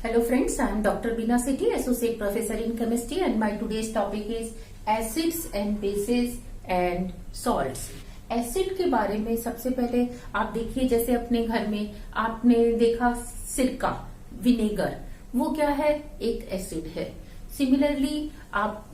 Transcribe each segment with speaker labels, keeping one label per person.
Speaker 1: Hello friends, I am Dr. Beena Sethi, Associate Professor in Chemistry, and my today's topic is acids and bases and salts. Acid के बारे में सबसे पहले आप देखिए, जैसे अपने घर में आपने देखा सिरका, विनेगर, वो क्या है? एक एसिड है। सिमिलरली आप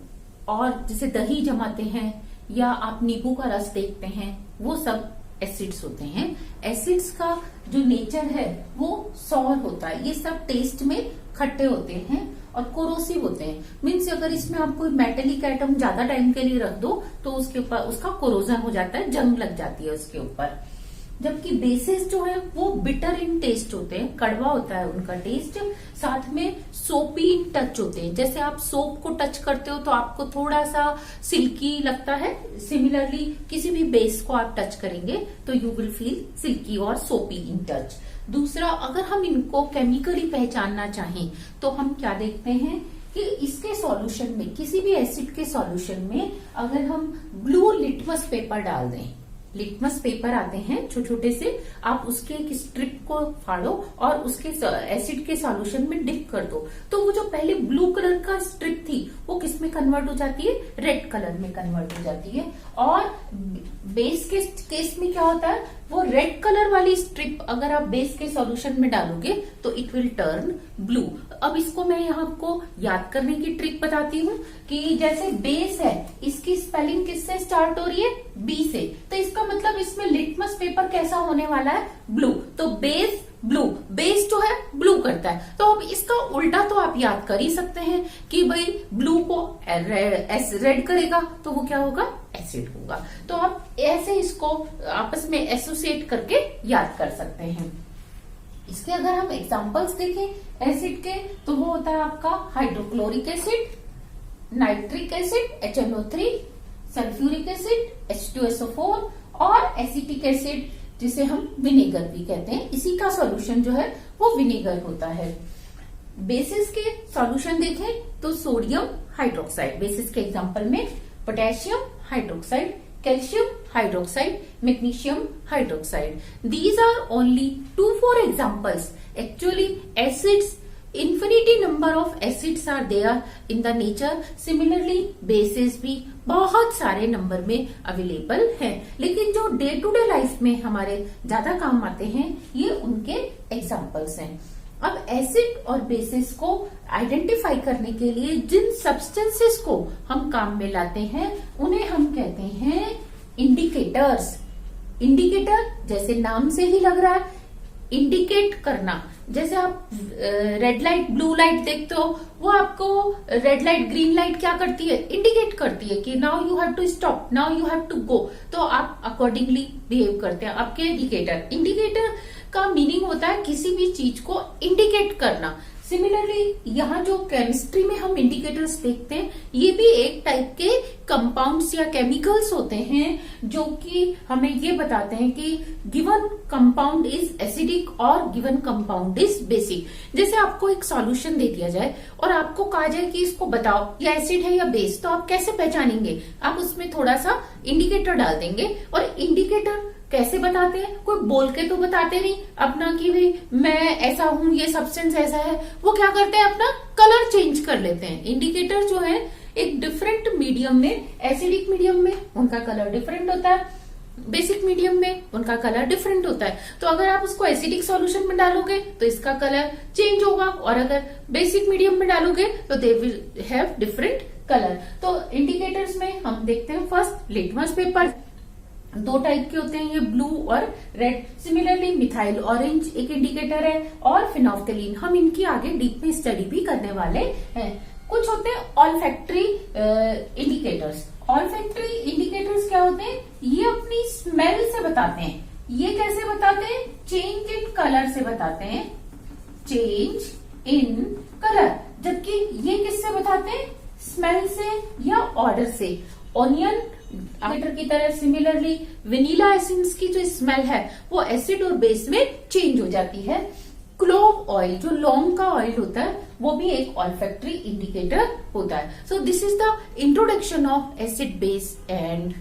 Speaker 1: और जैसे दही जमाते हैं या आप नींबू का रस देखते हैं, वो सब एसिड्स होते हैं। एसिड्स का जो नेचर है वो सॉर होता है। ये सब टेस्ट में खट्टे होते हैं और कोरोसिव होते हैं। मीन्स अगर इसमें आप कोई मेटेलिक आइटम ज्यादा टाइम के लिए रख दो तो उसके ऊपर उसका कोरोजन हो जाता है, जंग लग जाती है उसके ऊपर। जबकि बेसिस जो है वो बिटर इन टेस्ट होते हैं, कड़वा होता है उनका टेस्ट, साथ में सोपी इन टच होते हैं। जैसे आप सोप को टच करते हो तो आपको थोड़ा सा सिल्की लगता है। सिमिलरली किसी भी बेस को आप टच करेंगे तो यू विल फील सिल्की और सोपी इन टच। दूसरा, अगर हम इनको केमिकली पहचानना चाहें तो हम क्या देखते हैं कि इसके सॉल्यूशन में, किसी भी एसिड के सॉल्यूशन में अगर हम ब्लू लिटमस पेपर डाल दें, लिटमस पेपर आते हैं छोटे छोटे से, आप उसके एक स्ट्रिप को फाड़ो और उसके एसिड के सॉल्यूशन में डिप कर दो तो वो जो पहले ब्लू कलर का स्ट्रिप थी वो किस में कन्वर्ट हो जाती है? रेड कलर में कन्वर्ट हो जाती है। और बेस के केस में क्या होता है? वो रेड कलर वाली स्ट्रिप अगर आप बेस के सॉल्यूशन में डालोगे तो इट विल टर्न ब्लू। अब इसको मैं यहाँ आपको याद करने की ट्रिक बताती हूँ कि जैसे बेस है, इसकी स्पेलिंग किससे स्टार्ट हो रही है? बी से। तो इसका मतलब इसमें लिटमस पेपर कैसा होने वाला है? ब्लू। तो बेस ब्लू, बेस जो है ब्लू करता है। तो अब इसका उल्टा तो आप याद कर ही सकते हैं कि भाई ब्लू को रेड करेगा तो वो क्या होगा? एसिड होगा। तो आप ऐसे इसको आपस में एसोसिएट करके याद कर सकते हैं। इसके अगर हम एग्जांपल्स देखें एसिड के तो वो होता है आपका hydrochloric acid, nitric acid HNO3, sulphuric acid H2SO4 और एसिटिक एसिड जिसे हम विनेगर भी कहते हैं। इसी का सॉल्यूशन जो है वो विनेगर होता है। बेसिस के सॉल्यूशन देखें तो सोडियम हाइड्रोक्साइड, बेसिस के एग्जांपल में potassium hydroxide, calcium hydroxide, magnesium hydroxide. These are only 2-4 examples. Actually, acids, infinity number of acids are there in the nature. Similarly, bases भी बहुत सारे नंबर में अवेलेबल हैं, लेकिन जो डे टू डे लाइफ में हमारे ज्यादा काम आते हैं ये उनके एग्जाम्पल्स हैं। अब एसिड और बेसिस को आइडेंटिफाई करने के लिए जिन सब्सटेंसेस को हम काम में लाते हैं उन्हें हम कहते हैं इंडिकेटर्स। इंडिकेटर जैसे नाम से ही लग रहा है, इंडिकेट करना। जैसे आप रेड लाइट ब्लू लाइट देखते हो, वो आपको रेड लाइट ग्रीन लाइट क्या करती है? इंडिकेट करती है कि now you have to stop, now you have to go. तो आप अकॉर्डिंगली बिहेव करते हैं आपके इंडिकेटर। इंडिकेटर का मीनिंग होता है किसी भी चीज को इंडिकेट करना। सिमिलरली यहाँ जो केमिस्ट्री में हम इंडिकेटर्स देखते हैं ये भी एक टाइप के कंपाउंड्स या केमिकल्स होते हैं जो कि हमें ये बताते हैं कि गिवन कंपाउंड इज एसिडिक और गिवन कंपाउंड इज बेसिक। जैसे आपको एक सॉल्यूशन दे दिया जाए और आपको कहा जाए कि इसको बताओ या एसिड है या बेस, तो आप कैसे पहचानेंगे? आप उसमें थोड़ा सा इंडिकेटर डाल देंगे। और इंडिकेटर कैसे बताते हैं? कोई बोल के तो बताते नहीं अपना कि भाई मैं ऐसा हूं, ये सब्सटेंस ऐसा है। वो क्या करते हैं? अपना कलर चेंज कर लेते हैं। इंडिकेटर जो है एक डिफरेंट मीडियम में, एसिडिक मीडियम में उनका कलर डिफरेंट होता है, बेसिक मीडियम में उनका कलर डिफरेंट होता है। तो अगर आप उसको एसिडिक सॉल्यूशन में डालोगे तो इसका कलर चेंज होगा, और अगर बेसिक मीडियम में डालोगे तो they will have different colour. तो इंडिकेटर्स में हम देखते हैं फर्स्ट लिटमस पेपर। दो टाइप के होते हैं ये, ब्लू और रेड। सिमिलरली मिथाइल ऑरेंज एक इंडिकेटर है और फिनोल्फ्थालीन। हम इनकी आगे डीप में स्टडी भी करने वाले हैं। कुछ होते हैं ऑल्फैक्टरी इंडिकेटर्स। ऑल्फैक्टरी इंडिकेटर्स क्या होते हैं? ये अपनी स्मेल से बताते हैं। ये कैसे बताते हैं? चेंज इन कलर से बताते हैं, चेंज इन कलर। जबकि ये किससे बताते हैं? स्मेल से या ऑर्डर से। ऑनियन इंडिकेटर की तरह सिमिलरली वेनिला एसेंस की जो स्मेल है वो एसिड और बेस में चेंज हो जाती है। क्लोव ऑयल जो लौंग का ऑयल होता है वो भी एक ऑल्फैक्टरी इंडिकेटर होता है। So this is the introduction of acid, base and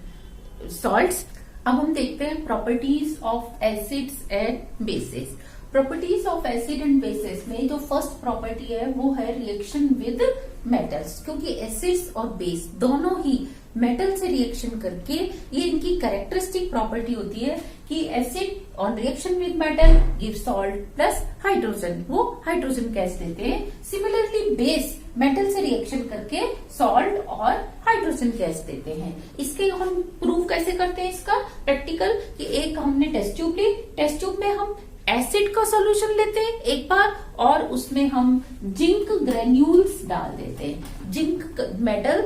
Speaker 1: salts. अब हम देखते हैं properties of acids and bases. Properties of acid and bases में जो फर्स्ट प्रॉपर्टी है वो है रिएक्शन विद मेटल्स, क्योंकि एसिड्स और बेस दोनों ही मेटल से रिएक्शन करके ये इनकी कैरेक्टरिस्टिक प्रॉपर्टी होती है कि acid on reaction with metal give salt plus hydrogen, वो हाइड्रोजन गैस देते हैं। सिमिलरली बेस मेटल से रिएक्शन करके सॉल्ट और हाइड्रोजन गैस देते हैं। इसके हम प्रूव कैसे करते हैं इसका प्रैक्टिकल, कि एक हमने टेस्ट ट्यूब ली, टेस्ट ट्यूब में हम एसिड का सॉल्यूशन लेते हैं एक बार और उसमें हम जिंक ग्रेन्यूल्स डाल देते हैं। जिंक मेटल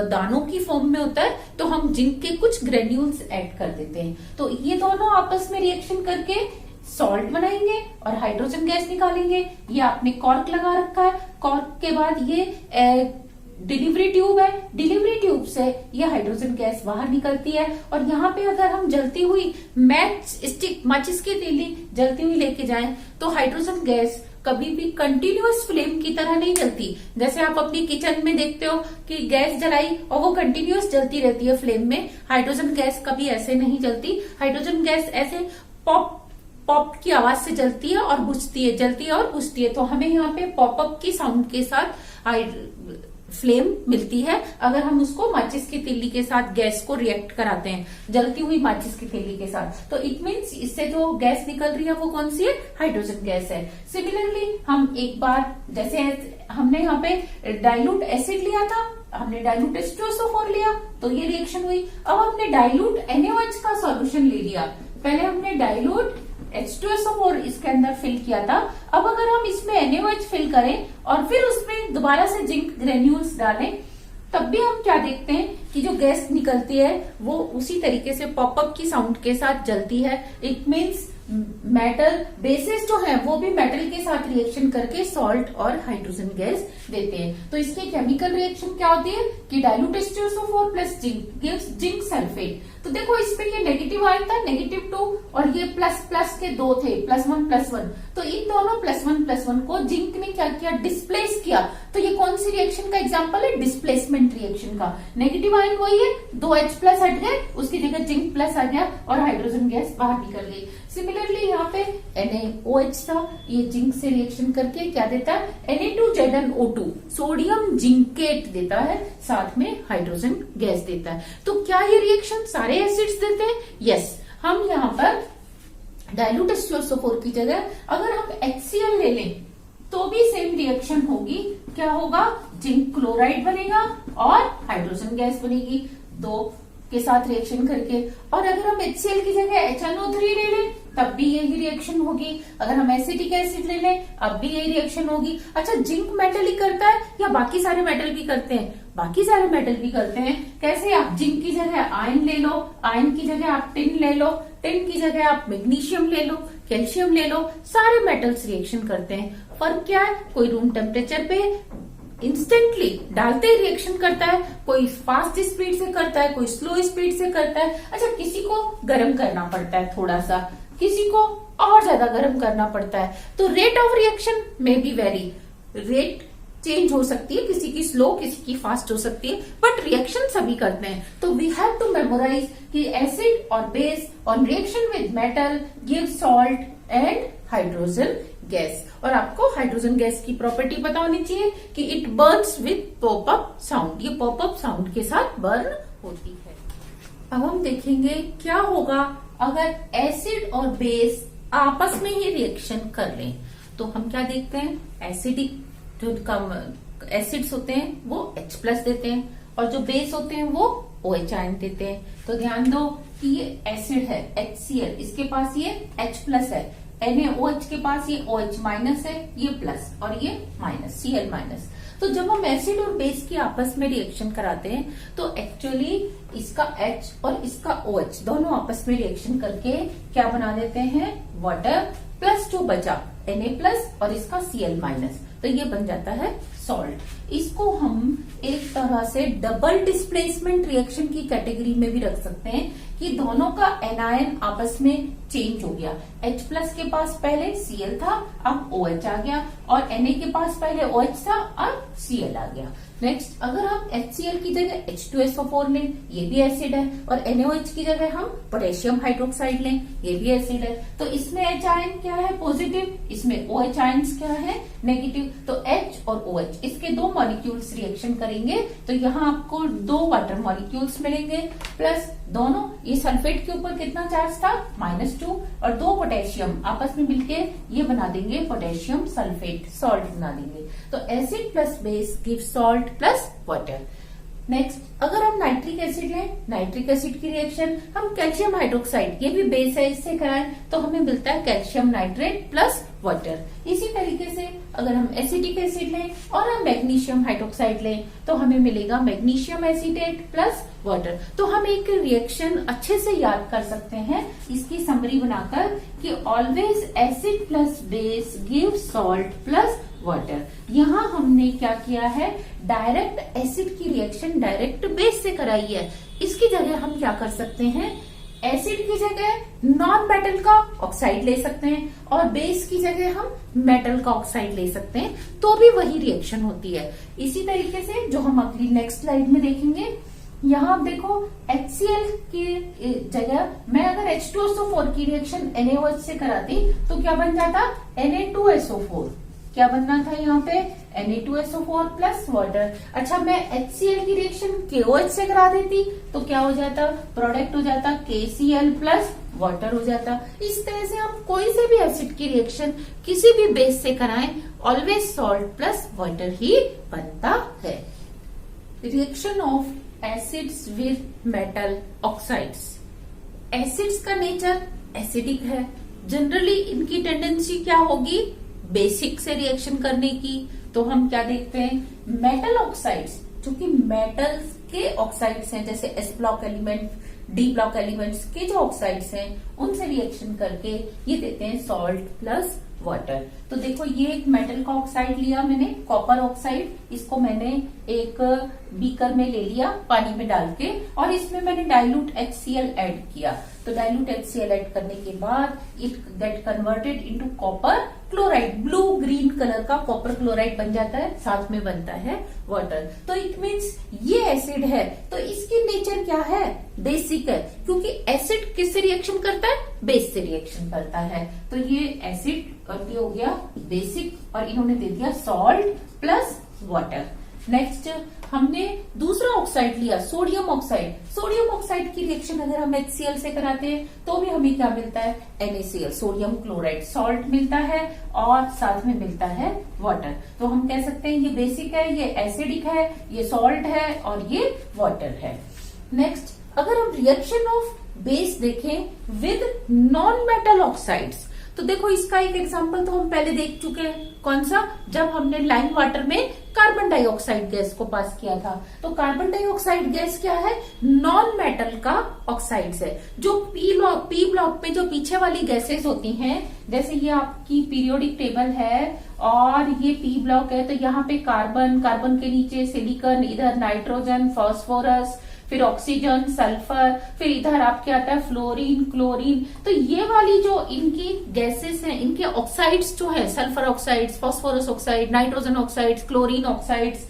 Speaker 1: दानों की फॉर्म में होता है, तो हम जिंक के कुछ ग्रेन्यूल्स ऐड कर देते हैं। तो ये दोनों आपस में रिएक्शन करके सॉल्ट बनाएंगे और हाइड्रोजन गैस निकालेंगे। ये आपने कॉर्क लगा रखा है, कॉर्क के बाद ये डिलीवरी ट्यूब है, डिलीवरी ट्यूब से ये हाइड्रोजन गैस बाहर निकलती है। और यहाँ पे अगर हम जलती हुई मैच स्टिक, माचिस की तीली जलती हुई लेके जाएं तो हाइड्रोजन गैस कभी भी कंटिन्यूअस फ्लेम की तरह नहीं जलती। जैसे आप अपनी किचन में देखते हो कि गैस जलाई और वो कंटिन्यूअस जलती रहती है फ्लेम में, हाइड्रोजन गैस कभी ऐसे नहीं जलती। हाइड्रोजन गैस ऐसे पॉप पॉप की आवाज से जलती है और बुझती है, जलती है और बुझती है। तो हमें यहाँ पे पॉपअप की साउंड के साथ फ्लेम मिलती है अगर हम उसको माचिस की तीली के साथ गैस को रिएक्ट कराते हैं, जलती हुई माचिस की तीली के साथ। तो इट मीन्स इससे जो गैस निकल रही है वो कौन सी है, हाइड्रोजन गैस है। सिमिलरली हम एक बार, जैसे हमने यहाँ पे डाइल्यूट एसिड लिया था, हमने डाइल्यूट H2SO4 लिया तो ये रिएक्शन हुई। अब हमने डाइल्यूट NaOH का सॉल्यूशन ले लिया, पहले हमने डाइल्यूट H2SO4 इसके अंदर फिल किया था। अब अगर हम इसमें NaOH फिल करें और फिर उसमें दोबारा से जिंक ग्रेन्यूल्स डालें, तब भी हम क्या देखते हैं कि जो गैस निकलती है वो उसी तरीके से पॉपअप की साउंड के साथ जलती है। इट मीन्स मेटल बेसिस जो है वो भी मेटल के साथ रिएक्शन करके सॉल्ट और हाइड्रोजन गैस देते हैं। तो इसकी केमिकल रिएक्शन क्या होती है कि dilute H2SO4 plus zinc gives zinc sulphate. तो देखो इसमें ये नेगेटिव आयन था, -2, और ये प्लस प्लस के दो थे, +1+1। तो इन दोनों +1+1 को जिंक ने क्या किया, डिस्प्लेस किया। तो ये कौन सी रिएक्शन का एग्जांपल है, डिस्प्लेसमेंट रिएक्शन का। नेगेटिव आयन वही है, 2 H+ हट गए, उसकी जगह जिंक प्लस आ गया और हाइड्रोजन गैस बाहर निकल गई। सिमिलरली यहाँ पे NaOH था, ये जिंक से रिएक्शन करके क्या देता है, Na2ZnO2 सोडियम जिंकेट देता है, साथ में हाइड्रोजन गैस देता है। तो क्या ये रिएक्शन सारे एसिड्स देते हैं? यस। हम यहाँ पर डाइल्यूट H2SO4 की जगह अगर हम HCl ले लें तो भी सेम रिएक्शन होगी। क्या होगा, जिंक क्लोराइड बनेगा और हाइड्रोजन गैस बनेगी, दो के साथ रिएक्शन करके। और अगर हम HCl की जगह HNO3 ले लें तब भी यही रिएक्शन होगी। अगर हम एसिटिक एसिड ले लें अब भी यही रिएक्शन होगी। अच्छा, जिंक मेटल ही करता है या बाकी सारे मेटल भी करते हैं? बाकी सारे मेटल भी करते हैं। कैसे? आप जिंक की जगह आयन ले लो, आयन की जगह आप टिन ले लो, टिन की जगह आप मैग्नीशियम ले लो, कैल्शियम ले लो, सारे मेटल्स रिएक्शन करते हैं। फर्क क्या है, कोई रूम टेम्परेचर पे इंस्टेंटली डालते ही रिएक्शन करता है, कोई फास्ट स्पीड से करता है, कोई स्लो स्पीड से करता है। अच्छा, किसी को गर्म करना पड़ता है थोड़ा सा, किसी को और ज्यादा गर्म करना पड़ता है। तो रेट ऑफ रिएक्शन में भी वेरी, रेट चेंज हो सकती है, किसी की स्लो किसी की फास्ट हो सकती है, बट रिएक्शन सभी करते हैं। तो वी हैव टू मेमोराइज कि एसिड और base on reaction with metal give salt and hydrogen gas. और आपको हाइड्रोजन गैस की प्रॉपर्टी पता होनी चाहिए कि it Burns with popup sound, ये पॉपअप साउंड के साथ बर्न होती है। अब हम देखेंगे क्या होगा अगर एसिड और बेस आपस में ही रिएक्शन कर लें। तो हम क्या देखते हैं, एसिडिक जो कम एसिड्स होते हैं वो H+ देते हैं और जो बेस होते हैं वो OH आयन देते हैं। तो ध्यान दो कि ये एसिड है HCl, इसके पास ये H+ है, NaOH के पास ये OH- है, ये प्लस और ये माइनस, Cl-। तो जब हम एसिड और बेस की आपस में रिएक्शन कराते हैं तो एक्चुअली इसका H और इसका OH दोनों आपस में रिएक्शन करके क्या बना देते हैं, वाटर, प्लस जो बचा Na+ और इसका Cl-। तो ये बन जाता है सॉल्ट। इसको हम एक तरह से डबल डिस्प्लेसमेंट रिएक्शन की कैटेगरी में भी रख सकते हैं कि दोनों का एनायन आपस में चेंज हो गया। H प्लस के पास पहले Cl था, अब OH आ गया, और Na के पास पहले OH था, अब Cl आ गया। नेक्स्ट, अगर हम HCl की जगह H2SO4 लें, ये भी एसिड है, और NaOH की जगह हम पोटेशियम हाइड्रोक्साइड लें, ये भी एसिड है। तो इसमें H आयन क्या है? पॉजिटिव, इसमें OH आयन्स क्या है? नेगेटिव। तो H और OH इसके दो मॉलिक्यूल्स रिएक्शन करेंगे, तो यहाँ आपको दो वाटर मॉलिक्यूल्स मिलेंगे, प्लस दोनों, ये सल्फेट के ऊपर कितना चार्ज था? -2, और दो पोटेशियम आपस में मिलके ये बना देंगे पोटेशियम सल्फेट, सॉल्ट बना देंगे। तो acid plus base give salt plus water. Next, अगर हम नाइट्रिक एसिड लें, नाइट्रिक एसिड की रिएक्शन हम कैल्शियम हाइड्रोक्साइड, ये भी बेस है, इससे कराएं तो हमें मिलता है कैल्शियम नाइट्रेट प्लस वाटर। इसी तरीके से अगर हम एसिटिक एसिड लें और हम मैग्नीशियम हाइड्रोक्साइड लें तो हमें मिलेगा मैग्नीशियम एसीटेट प्लस वाटर। तो हम एक रिएक्शन अच्छे से याद कर सकते हैं इसकी समरी बनाकर कि always acid plus base give salt plus water. यहाँ हमने क्या किया है? डायरेक्ट एसिड की रिएक्शन डायरेक्ट बेस से कराई है। इसकी जगह हम क्या कर सकते हैं? एसिड की जगह नॉन मेटल का ऑक्साइड ले सकते हैं, और बेस की जगह हम मेटल का ऑक्साइड ले सकते हैं, तो भी वही रिएक्शन होती है। इसी तरीके से जो हम अगली नेक्स्ट स्लाइड में देखेंगे, यहाँ आप देखो HCl की जगह मैं अगर H2SO4 की रिएक्शन NaOH से कराती तो क्या बन जाता? Na2SO4। क्या बनना था यहाँ पे? Na2SO4 plus water. अच्छा, मैं HCl की रिएक्शन KOH से करा देती तो क्या हो जाता? प्रोडक्ट हो जाता KCl प्लस वाटर हो जाता। इस तरह से हम कोई से भी एसिड की रिएक्शन किसी भी बेस से कराएं, ऑलवेज सॉल्ट प्लस वाटर ही बनता है। Reaction of acids with metal oxides. Acids का नेचर एसिडिक है, जनरली इनकी टेंडेंसी क्या होगी? बेसिक से रिएक्शन करने की। तो हम क्या देखते हैं? मेटल ऑक्साइड्स, जो कि मेटल्स के ऑक्साइड्स हैं, जैसे S block element, D block elements के जो ऑक्साइड्स हैं, उनसे रिएक्शन करके ये देते हैं सॉल्ट प्लस वाटर। तो देखो, ये एक मेटल का ऑक्साइड लिया मैंने, कॉपर ऑक्साइड, इसको मैंने एक बीकर में ले लिया पानी में डाल के, और इसमें मैंने डाइल्यूट HCl ऐड किया। तो डाइल्यूट HCl ऐड करने के बाद it get converted into copper chloride, blue green colour का कॉपर क्लोराइड बन जाता है, साथ में बनता है वाटर। तो इट मीन्स ये एसिड है, तो इसकी नेचर क्या है? बेसिक है, क्योंकि एसिड किससे रिएक्शन करता है? बेस से रिएक्शन करता है। तो ये एसिड हो गया बेसिक, और इन्होंने दे दिया सॉल्ट प्लस वाटर। नेक्स्ट, हमने दूसरा ऑक्साइड लिया, सोडियम ऑक्साइड। सोडियम ऑक्साइड की रिएक्शन अगर हम HCl से कराते हैं तो भी हमें क्या मिलता है? NaCl, सोडियम क्लोराइड, सॉल्ट मिलता है, और साथ में मिलता है वाटर। तो हम कह सकते हैं ये बेसिक है, ये एसिडिक है, ये सॉल्ट है, और ये वाटर है। नेक्स्ट, अगर हम रिएक्शन ऑफ बेस देखें विद नॉन मेटल ऑक्साइड्स, तो देखो इसका एक एग्जांपल तो हम पहले देख चुके हैं। कौन सा? जब हमने लाइम वाटर में कार्बन डाइऑक्साइड गैस को पास किया था। तो कार्बन डाइऑक्साइड गैस क्या है? नॉन मेटल का ऑक्साइड्स है। जो पी ब्लॉक पे जो पीछे वाली गैसेस होती हैं, जैसे ये आपकी पीरियोडिक टेबल है और ये पी ब्लॉक है, तो यहाँ पे कार्बन के नीचे सिलिकॉन, इधर नाइट्रोजन, फास्फोरस, फिर ऑक्सीजन, सल्फर, फिर इधर आपके आता है फ्लोरीन, क्लोरीन। तो ये वाली जो इनकी गैसेस हैं, इनके ऑक्साइड्स जो है, sulphur oxides, phosphorus oxide, nitrogen oxides, chlorine oxides,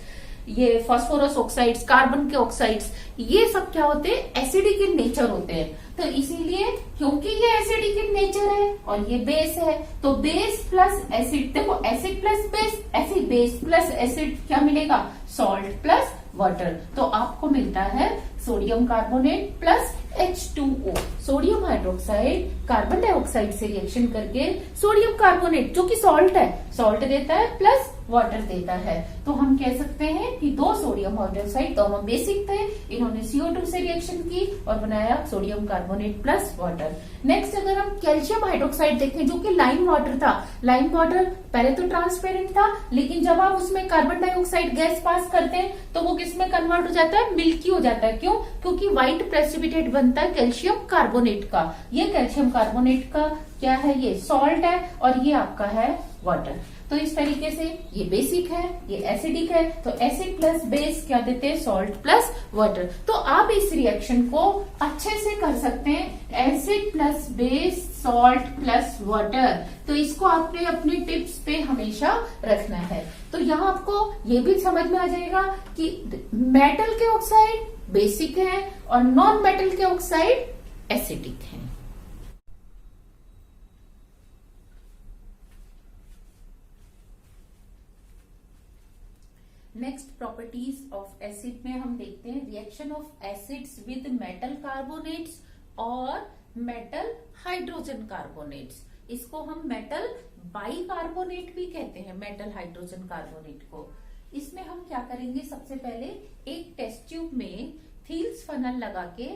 Speaker 1: ये फास्फोरस ऑक्साइड्स, कार्बन के ऑक्साइड्स, ये सब क्या होते हैं? एसिडिक इन नेचर होते हैं। तो इसीलिए क्योंकि ये एसिडिक इन नेचर है और ये बेस है, तो बेस प्लस एसिड, देखो acid plus base, acid base plus acid क्या मिलेगा? Salt plus water. तो आपको मिलता है sodium carbonate plus H2O। Sodium hydroxide carbon dioxide से रिएक्शन करके सोडियम कार्बोनेट, जो कि सॉल्ट है, सॉल्ट देता है प्लस वाटर देता है। तो हम कह सकते हैं कि दो सोडियम हाइड्रोक्साइड दोनों बेसिक थे, इन्होंने CO2 से रिएक्शन की और बनाया sodium carbonate plus water. Next, अगर हम कैल्शियम हाइड्रोक्साइड देखें, जो कि लाइम वाटर था, लाइम वाटर पहले तो ट्रांसपेरेंट था, लेकिन जब आप उसमें कार्बन डाइऑक्साइड गैस पास करते हैं तो वो किसमें कन्वर्ट हो जाता है? मिल्की हो जाता है। क्यों? क्योंकि व्हाइट प्रेसिपिटेट बनता है कैल्शियम कार्बोनेट का। ये कैल्शियम कार्बोनेट का क्या है? ये सॉल्ट है, और ये आपका है वाटर। तो इस तरीके से ये बेसिक है, ये एसिडिक है, तो एसिड प्लस बेस क्या देते हैं? Salt plus water. तो आप इस रिएक्शन को अच्छे से कर सकते हैं, acid plus base salt plus water. तो इसको आपने अपने टिप्स पे हमेशा रखना है। तो यहाँ आपको ये भी समझ में आ जाएगा कि मेटल के ऑक्साइड बेसिक है और नॉन मेटल के ऑक्साइड एसिडिक हैं। नेक्स्ट प्रॉपर्टीज ऑफ एसिड में हम देखते हैं reaction of acids with metal carbonates और मेटल हाइड्रोजन कार्बोनेट्स। इसको हम मेटल बाइकार्बोनेट भी कहते हैं, मेटल हाइड्रोजन कार्बोनेट को। इसमें हम क्या करेंगे, सबसे पहले एक टेस्ट ट्यूब में थील्स फनल लगा के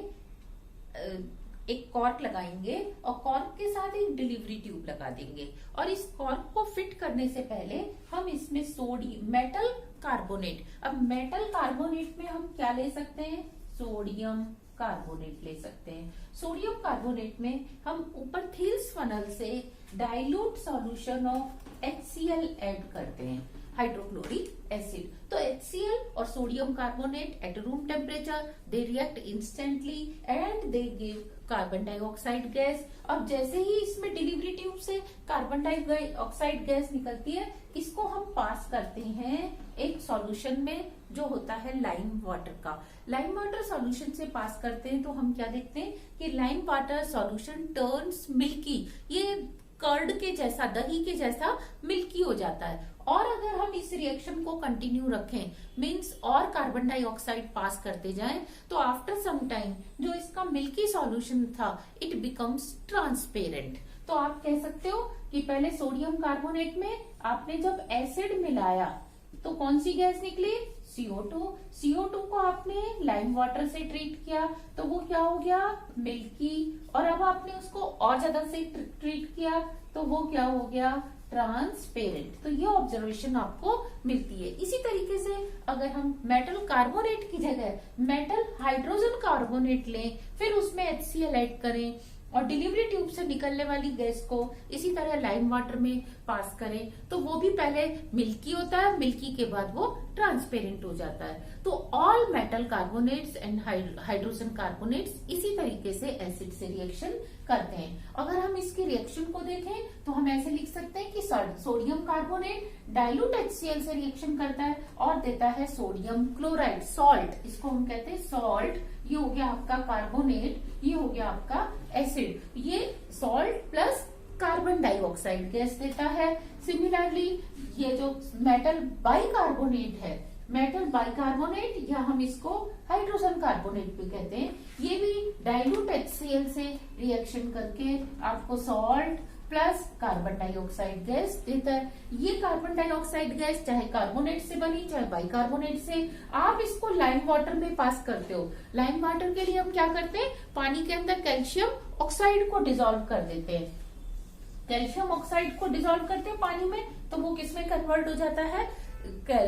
Speaker 1: एक कॉर्क लगाएंगे और कॉर्क के साथ एक डिलीवरी ट्यूब लगा देंगे और इस कॉर्क को फिट करने से पहले हम इसमें सोडियम मेटल कार्बोनेट, अब मेटल कार्बोनेट में हम क्या ले सकते हैं, सोडियम कार्बोनेट ले सकते हैं। सोडियम कार्बोनेट में हम ऊपर थील्स फनल से dilute solution of HCl add करते हैं, हाइड्रोक्लोरिक एसिड। तो HCl और sodium carbonate at room temperature they react instantly and they give carbon dioxide gas. अब जैसे ही इसमें डिलीवरी ट्यूब से कार्बन डाइऑक्साइड गैस निकलती है, इसको हम पास करते हैं एक सॉल्यूशन में जो होता है लाइम वाटर का। लाइम वाटर सॉल्यूशन से पास करते हैं तो हम क्या देखते हैं कि lime water solution turns milky, ये कर्ड के जैसा, दही के जैसा मिल्की हो जाता है। और अगर हम इस रिएक्शन को कंटिन्यू रखें, मींस और कार्बन डाइऑक्साइड पास करते जाएं, तो आफ्टर सम टाइम जो इसका मिल्की सॉल्यूशन था इट बिकम्स ट्रांसपेरेंट। तो आप कह सकते हो कि पहले सोडियम कार्बोनेट में आपने जब एसिड मिलाया तो कौन सी गैस निकली, CO2। CO2 को आपने लाइम वाटर से ट्रीट किया तो वो क्या हो गया, मिल्की। और अब आपने उसको और ज्यादा से ट्रीट किया तो वो क्या हो गया, ट्रांसपेरेंट। तो ये ऑब्जर्वेशन आपको मिलती है। इसी तरीके से अगर हम मेटल कार्बोनेट की जगह मेटल हाइड्रोजन कार्बोनेट लें, फिर उसमें HCl ऐड करें और डिलीवरी ट्यूब से निकलने वाली गैस को इसी तरह लाइम वाटर में पास करें, तो वो भी पहले मिल्की होता है, मिल्की के बाद वो ट्रांसपेरेंट हो जाता है। तो all metal carbonates and hydrogen carbonates इसी तरीके से एसिड से रिएक्शन करते हैं। अगर हम इसके रिएक्शन को देखें तो हम ऐसे लिख सकते हैं कि सोडियम कार्बोनेट डाइल्यूट HCl से रिएक्शन करता है और देता है सोडियम क्लोराइड, सॉल्ट। इसको हम कहते हैं सॉल्ट। ये हो गया आपका कार्बोनेट, ये हो गया आपका एसिड। ये salt plus carbon dioxide gas देता है। सिमिलरली ये जो मेटल बाइकार्बोनेट है, मेटल बाइकार्बोनेट या हम इसको हाइड्रोजन कार्बोनेट भी कहते हैं, ये भी डाइल्यूट HCl से रिएक्शन करके आपको salt plus carbon dioxide gas देता है। ये कार्बन डाइऑक्साइड गैस चाहे कार्बोनेट से बनी चाहे बाइकार्बोनेट से, आप इसको लाइम वाटर में पास करते हो। लाइम वाटर के लिए हम क्या करते हैं, पानी के अंदर कैल्शियम ऑक्साइड को डिसॉल्व कर देते हैं। कैल्शियम ऑक्साइड को डिसॉल्व करते हैं पानी में तो वो किसमें कन्वर्ट हो जाता है,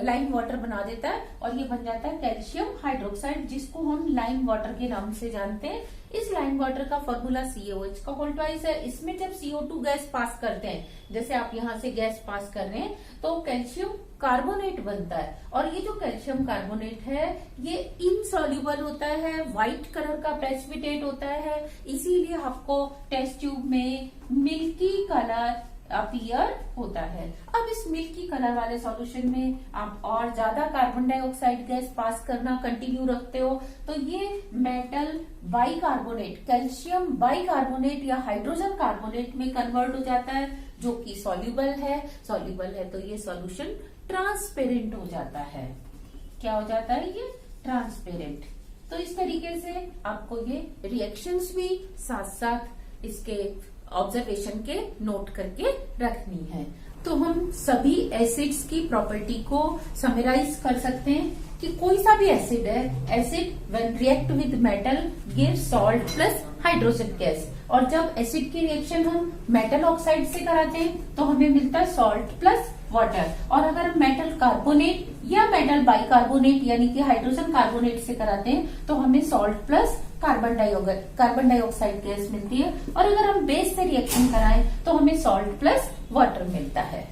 Speaker 1: लाइम वाटर बना देता है और ये बन जाता है कैल्शियम हाइड्रोक्साइड, जिसको हम लाइम वाटर के नाम से जानते हैं। इस लाइम वाटर का फॉर्मूला CaOH का होल ट्वाइस है। इसमें जब CO2 गैस पास करते हैं, जैसे आप यहाँ से गैस पास कर रहे हैं, तो कैल्शियम कार्बोनेट बनता है और ये जो कैल्शियम कार्बोनेट है ये इनसॉल्युबल होता है, व्हाइट कलर का प्रेसिपिटेट होता है, इसीलिए आपको टेस्ट ट्यूब में मिल्की कलर अपीयर होता है। अब इस मिल्की कलर वाले सॉल्यूशन में आप और ज्यादा कार्बन डाइऑक्साइड गैस पास करना कंटिन्यू रखते हो तो ये मेटल बाइकार्बोनेट, कैल्शियम बाइकार्बोनेट या हाइड्रोजन कार्बोनेट में कन्वर्ट हो जाता है, जो कि सॉल्युबल है। सॉल्युबल है तो ये सॉल्यूशन ट्रांसपेरेंट हो जाता है। क्या हो जाता है, ये ट्रांसपेरेंट। तो इस तरीके से आपको ये रिएक्शंस भी साथ साथ इसके ऑब्जर्वेशन के नोट करके रखनी है। तो हम सभी एसिड्स की प्रॉपर्टी को समराइज कर सकते हैं कि कोई सा भी एसिड है, acid when react with metal give salt plus hydrogen gas. और जब एसिड की रिएक्शन हम मेटल ऑक्साइड से कराते हैं तो हमें मिलता है सॉल्ट प्लस वाटर। और अगर हम मेटल कार्बोनेट या मेटल बाइकार्बोनेट यानी कि हाइड्रोजन कार्बोनेट से कराते हैं तो हमें salt plus carbon dioxide gas मिलती है। और अगर हम बेस से रिएक्शन कराएं तो हमें सॉल्ट प्लस वाटर मिलता है।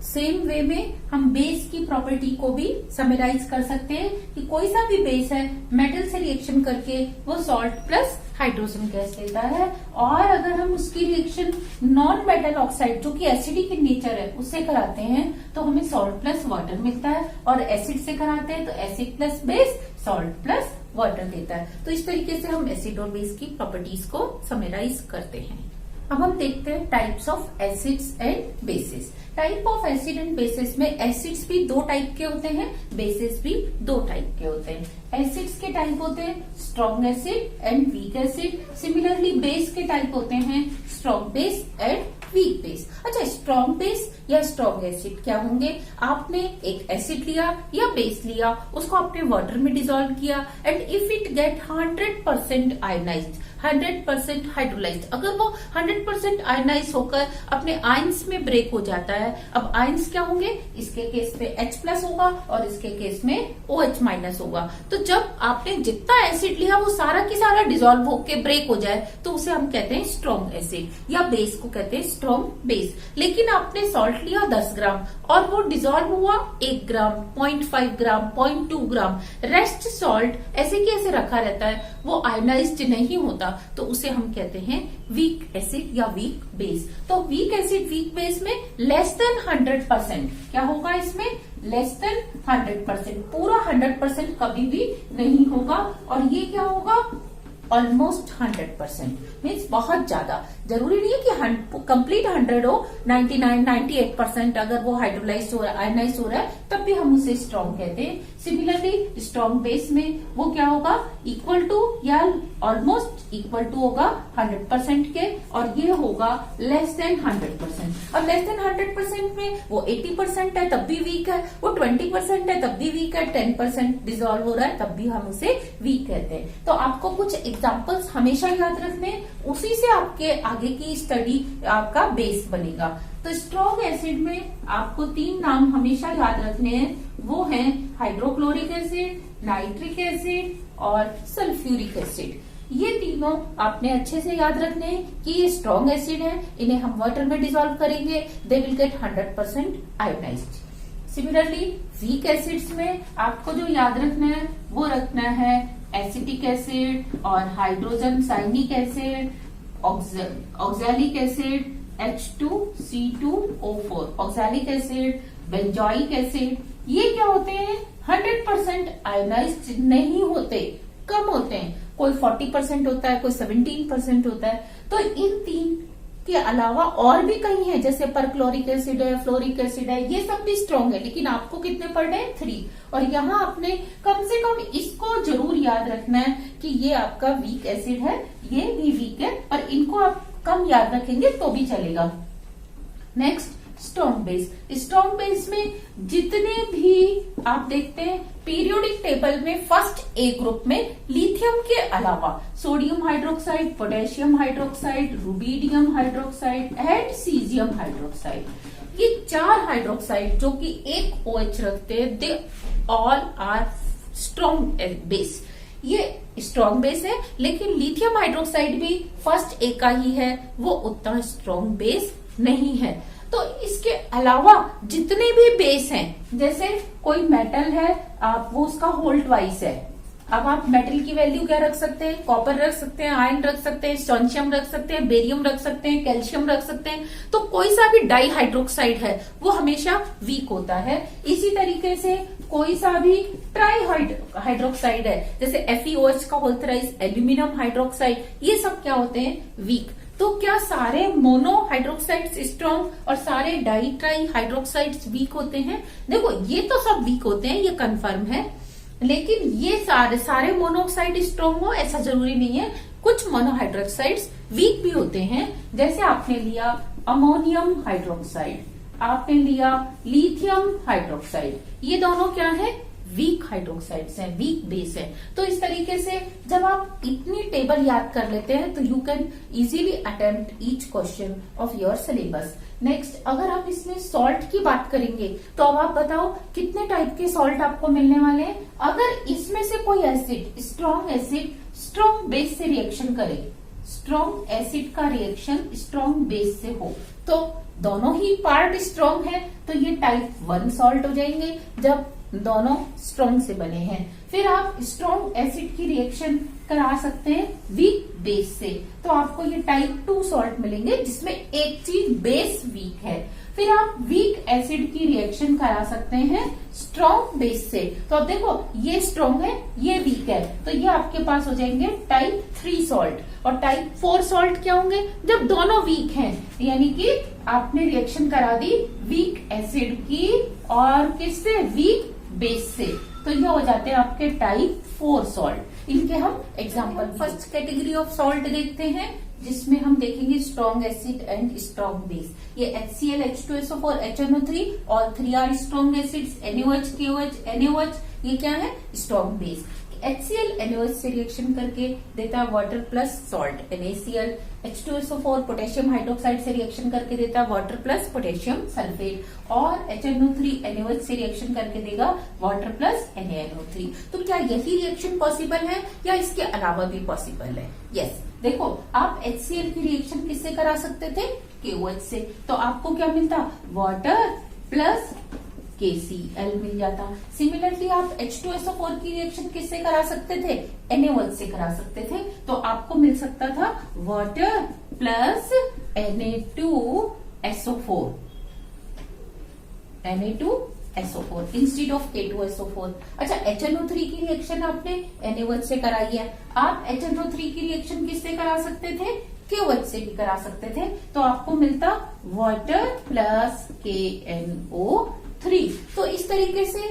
Speaker 1: सेम वे में हम बेस की प्रॉपर्टी को भी समराइज कर सकते हैं कि कोई सा भी बेस है मेटल से रिएक्शन करके वो सॉल्ट प्लस हाइड्रोजन गैस देता है, और अगर हम उसकी रिएक्शन नॉन मेटल ऑक्साइड जो कि एसिडिक इन नेचर है उससे कराते हैं तो हमें सॉल्ट प्लस वाटर मिलता है, और एसिड से कराते हैं तो acid plus base salt plus water देता है। तो इस तरीके से हम एसिड और बेस की प्रॉपर्टीज को समराइज करते हैं। अब हम देखते हैं types of acids and bases. Type of acid and bases में एसिड्स भी दो टाइप के होते हैं, बेसिस भी दो टाइप के होते हैं। एसिड्स के टाइप होते हैं strong acid and weak acid. Similarly base के टाइप होते हैं strong base and weak base. अच्छा, स्ट्रॉन्ग बेस या स्ट्रॉन्ग एसिड क्या होंगे? आपने एक एसिड लिया या बेस लिया, उसको आपने वाटर में डिसॉल्व किया and if it get 100% ionised, 100% hydrolysed, अगर वो 100% आयनाइज होकर अपने आयंस में ब्रेक हो जाता है, अब आयंस क्या होंगे? इसके केस में H+ होगा और इसके केस में OH- होगा। तो जब आपने जितना एसिड लिया वो सारा की सारा डिसॉल्व होकर ब्रेक हो जाए तो उसे हम कहते हैं स्ट्रॉन्ग एसिड, या बेस को कहते हैं स्ट्रॉन्ग बेस। लेकिन आपने सॉल्ट लिया 10 ग्राम और वो डिसॉल्व हुआ 1 ग्राम, 0.5 ग्राम, 0.2 ग्राम, रेस्ट सॉल्ट ऐसे की ऐसे रखा रहता है, वो आयनाइज्ड नहीं होता, तो उसे हम कहते हैं वीक एसिड या वीक बेस। तो वीक एसिड वीक बेस में लेस देन 100%, क्या होगा इसमें? लेस देन 100%, पूरा 100% कभी भी नहीं होगा, और ये क्या होगा? ऑलमोस्ट 100%, मीन्स बहुत ज्यादा। जरूरी नहीं है कि कंप्लीट 100 हो, 99, 98% अगर वो हाइड्रोलाइज हो रहा है, आयनाइज हो रहा है, तब भी हम उसे स्ट्रॉन्ग कहते हैं। सिमिलरली स्ट्रॉन्ग बेस में वो क्या होगा? इक्वल टू या ऑलमोस्ट इक्वल टू होगा 100% के, और ये होगा लेस देन 100%। अब लेस देन 100% में वो 80% है तब भी वीक है, वो 20% है तब भी वीक है, 10% डिसॉल्व हो रहा है तब भी हम उसे वीक कहते हैं। तो आपको कुछ एग्जाम्पल्स हमेशा याद रखने, उसी से आपके आगे की स्टडी आपका बेस बनेगा। तो स्ट्रॉन्ग एसिड में आपको 3 नाम हमेशा याद रखने हैं, वो हैं हाइड्रोक्लोरिक एसिड, नाइट्रिक एसिड और सल्फ्यूरिक एसिड। ये तीनों आपने अच्छे से याद रखने हैं कि ये स्ट्रॉन्ग एसिड है, इन्हें हम वाटर में डिसॉल्व करेंगे, they will get 100% ionised. Similarly weak acids में आपको जो याद रखना है वो रखना है एसिटिक एसिड और hydrogen cyanic acid, oxalic acid, H2C2O4, oxalic acid, benzoic acid. ये क्या होते हैं? 100% आयोनाइज्ड नहीं होते, कम होते हैं, कोई 40% होता है, कोई 17% होता है। तो इन 3 के अलावा और भी कई हैं, जैसे परक्लोरिक एसिड है, फ्लोरिक एसिड है, ये सब भी स्ट्रॉन्ग है, लेकिन आपको कितने पढ़ने हैं? 3। और यहाँ आपने कम से कम इसको जरूर याद रखना है कि ये आपका वीक एसिड है, ये भी वीक है, और इनको आप कम याद रखेंगे तो भी चलेगा। Next strong base. Strong base में जितने भी आप देखते हैं पीरियोडिक टेबल में फर्स्ट ए ग्रुप में लिथियम के अलावा sodium hydroxide, potassium hydroxide, rubidium hydroxide and caesium hydroxide, ये 4 हाइड्रोक्साइड जो कि एक OH रखते हैं, they all are strong base. ये स्ट्रॉन्ग बेस है, लेकिन लिथियम हाइड्रोक्साइड भी फर्स्ट ए का ही है, वो उतना स्ट्रॉन्ग बेस नहीं है। तो इसके अलावा जितने भी बेस हैं, जैसे कोई मेटल है, आप वो उसका होल्ट वाइज है, अब आप मेटल की वैल्यू क्या रख सकते हैं? कॉपर रख सकते हैं, आयरन रख सकते हैं, स्ट्रोंशियम रख सकते हैं, बेरियम रख सकते हैं, कैल्शियम रख सकते हैं। तो कोई सा भी डाई हाइड्रोक्साइड है वो हमेशा वीक होता है। इसी तरीके से कोई सा भी ट्राई हाइड्रोक्साइड है, जैसे FeOH का होल थ्राइस, एल्यूमिनियम हाइड्रोक्साइड, ये सब क्या होते हैं? वीक। तो क्या सारे मोनो हाइड्रोक्साइड्स स्ट्रॉन्ग और सारे डाई ट्राई हाइड्रोक्साइड्स वीक होते हैं? देखो, ये तो सब वीक होते हैं, ये कंफर्म है, लेकिन ये सारे मोनोऑक्साइड स्ट्रॉन्ग हो ऐसा जरूरी नहीं है। कुछ मोनोहाइड्रोक्साइड्स वीक भी होते हैं, जैसे आपने लिया अमोनियम हाइड्रोक्साइड, आपने लिया लिथियम हाइड्रोक्साइड, ये दोनों क्या है? वीक हाइड्रोक्साइड्स हैं, वीक बेस है। तो इस तरीके से जब आप इतनी टेबल याद कर लेते हैं तो you can easily attempt each question of your syllabus. Next, अगर आप इसमें सॉल्ट की बात करेंगे तो अब आप बताओ कितने टाइप के सॉल्ट आपको मिलने वाले हैं। अगर इसमें से कोई एसिड स्ट्रॉन्ग बेस से रिएक्शन करे स्ट्रॉन्ग एसिड का रिएक्शन स्ट्रॉन्ग बेस से हो, तो दोनों ही पार्ट स्ट्रॉन्ग है तो ये टाइप 1 सॉल्ट हो जाएंगे जब दोनों स्ट्रॉन्ग से बने हैं। फिर आप स्ट्रॉन्ग एसिड की रिएक्शन करा सकते हैं वीक बेस से, तो आपको ये टाइप 2 सॉल्ट मिलेंगे जिसमें एक चीज बेस वीक है। फिर आप वीक एसिड की रिएक्शन करा सकते हैं स्ट्रॉन्ग बेस से, तो अब देखो ये स्ट्रॉन्ग है ये वीक है, तो ये आपके पास हो जाएंगे टाइप 3 सॉल्ट। और टाइप 4 सॉल्ट क्या होंगे, जब दोनों वीक हैं, यानी कि आपने रिएक्शन करा दी वीक एसिड की और किससे, वीक बेस से, तो ये हो जाते हैं आपके टाइप 4 सॉल्ट। इनके हम example first category of salt देखते हैं जिसमें हम देखेंगे strong acid and strong base. ये HCl, H2SO4, HNO3 और 3 are strong acids, NaOH, KOH, NaOH, ये क्या है, स्ट्रॉन्ग बेस। HCl NaOH से रिएक्शन करके देता है water plus salt, NaCl, H2SO4 potassium hydroxide से रिएक्शन करके देता है वाटर प्लस पोटेशियम सल्फेट, और HNO3 NaOH से रिएक्शन करके देगा वाटर प्लस NaNO3। तो क्या यही रिएक्शन पॉसिबल है या इसके अलावा भी पॉसिबल है? यस, देखो आप HCl की रिएक्शन किससे करा सकते थे, KOH से, तो आपको क्या मिलता, वाटर प्लस KCl मिल जाता। सिमिलरली आप H2SO4 की रिएक्शन किससे करा सकते थे, NaOH से करा सकते थे, तो आपको मिल सकता था water plus Na2SO4 instead of K2SO4। अच्छा, HNO3 की रिएक्शन आपने NaOH से कराई है, आप HNO3 की रिएक्शन किससे करा सकते थे, KOH से भी करा सकते थे, तो आपको मिलता वाटर प्लस KNO3। तो इस तरीके से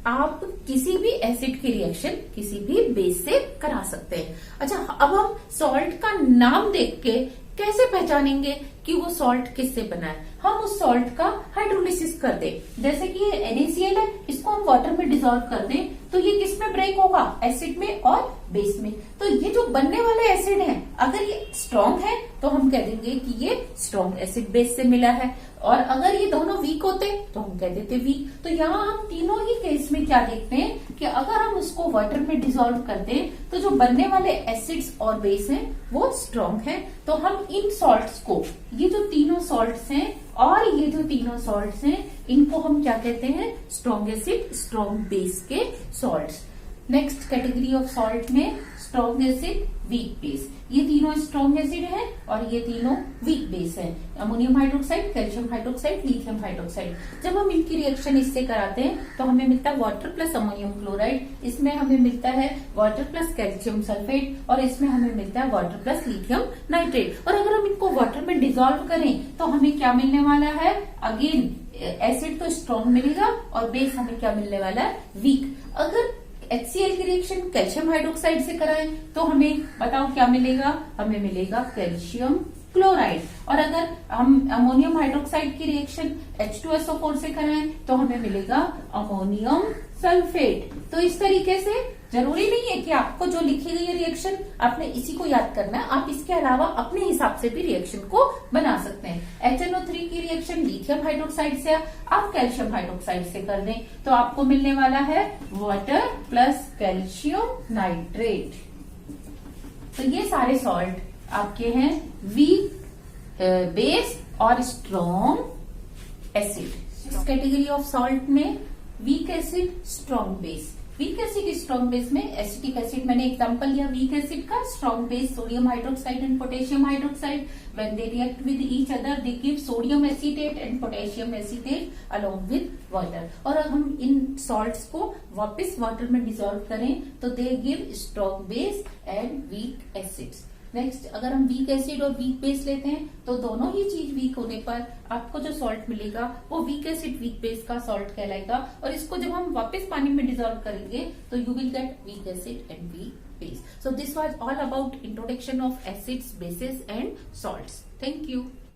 Speaker 1: आप किसी भी एसिड की रिएक्शन किसी भी बेस से करा सकते हैं। अच्छा, अब हम सॉल्ट का नाम देख के कैसे पहचानेंगे कि वो सॉल्ट किससे बना है, हम उस सॉल्ट का हाइड्रोलिसिस कर दें। जैसे कि ये NaCl है, इसको हम वाटर में डिसॉल्व कर दें तो ये किस में ब्रेक होगा, एसिड में और बेस में। तो ये जो बनने वाले एसिड है, अगर ये स्ट्रॉन्ग है तो हम कह देंगे कि ये स्ट्रॉन्ग एसिड बेस से मिला है, और अगर ये दोनों वीक होते तो हम कह देते वीक। तो यहाँ हम तीनों ही केस में क्या देखते हैं कि अगर हम उसको वाटर में डिसॉल्व कर दें तो जो बनने वाले एसिड्स और बेस हैं वो स्ट्रॉन्ग है। तो हम इन सॉल्ट्स को, ये जो तीनों सॉल्ट्स हैं और ये जो तीनों सॉल्ट्स हैं, इनको हम क्या कहते हैं, स्ट्रॉन्ग एसिड स्ट्रॉन्ग बेस के salts. Next category of salt में स्ट्रॉन्ग एसिड वीक बेस, ये तीनों स्ट्रॉन्ग एसिड है और ये तीनों वीक बेस है, ammonium hydroxide, calcium hydroxide, lithium hydroxide. जब हम इनकी रिएक्शन इससे कराते हैं तो हमें मिलता है वाटर प्लस अमोनियम क्लोराइड, इसमें हमें मिलता है वाटर प्लस कैल्शियम सल्फेट, और इसमें हमें मिलता है वाटर प्लस लिथियम नाइट्रेट। और अगर हम इनको वाटर में डिसॉल्व करें तो हमें क्या मिलने वाला है, अगेन एसिड तो स्ट्रॉन्ग मिलेगा और बेस हमें क्या मिलने वाला है, वीक। अगर HCl की रिएक्शन कैल्शियम हाइड्रोक्साइड से कराएं तो हमें बताओ क्या मिलेगा, हमें मिलेगा कैल्शियम क्लोराइड। और अगर हम अमोनियम हाइड्रोक्साइड की रिएक्शन H2SO4 से कराएं तो हमें मिलेगा अमोनियम सल्फेट। तो इस तरीके से जरूरी नहीं है कि आपको जो लिखी गई है रिएक्शन आपने इसी को याद करना है, आप इसके अलावा अपने हिसाब से भी रिएक्शन को बना सकते हैं। HNO3 की रिएक्शन लिथियम हाइड्रोक्साइड से आप कैल्शियम हाइड्रोक्साइड से कर दें तो आपको मिलने वाला है वाटर प्लस कैल्शियम नाइट्रेट। तो ये सारे सॉल्ट आपके हैं वीक बेस और स्ट्रॉन्ग एसिड। इस कैटेगरी ऑफ सॉल्ट में weak acid strong base, weak acid strong base में एसिटिक एसिड, मैंने एग्जांपल लिया वीक एसिड का, strong base sodium hydroxide and potassium hydroxide, when they react with each other they give sodium acetate and potassium acetate along with water. और अब हम इन salts को वापस water में डिसॉल्व करें तो they give strong base and weak acids. Next, अगर हम वीक एसिड और वीक बेस लेते हैं तो दोनों ही चीज वीक होने पर आपको जो सॉल्ट मिलेगा वो वीक एसिड वीक बेस का सॉल्ट कहलाएगा, और इसको जब हम वापस पानी में डिसॉल्व करेंगे तो you will get weak acid and weak base. So this was all about introduction of acids, bases and salts. Thank you.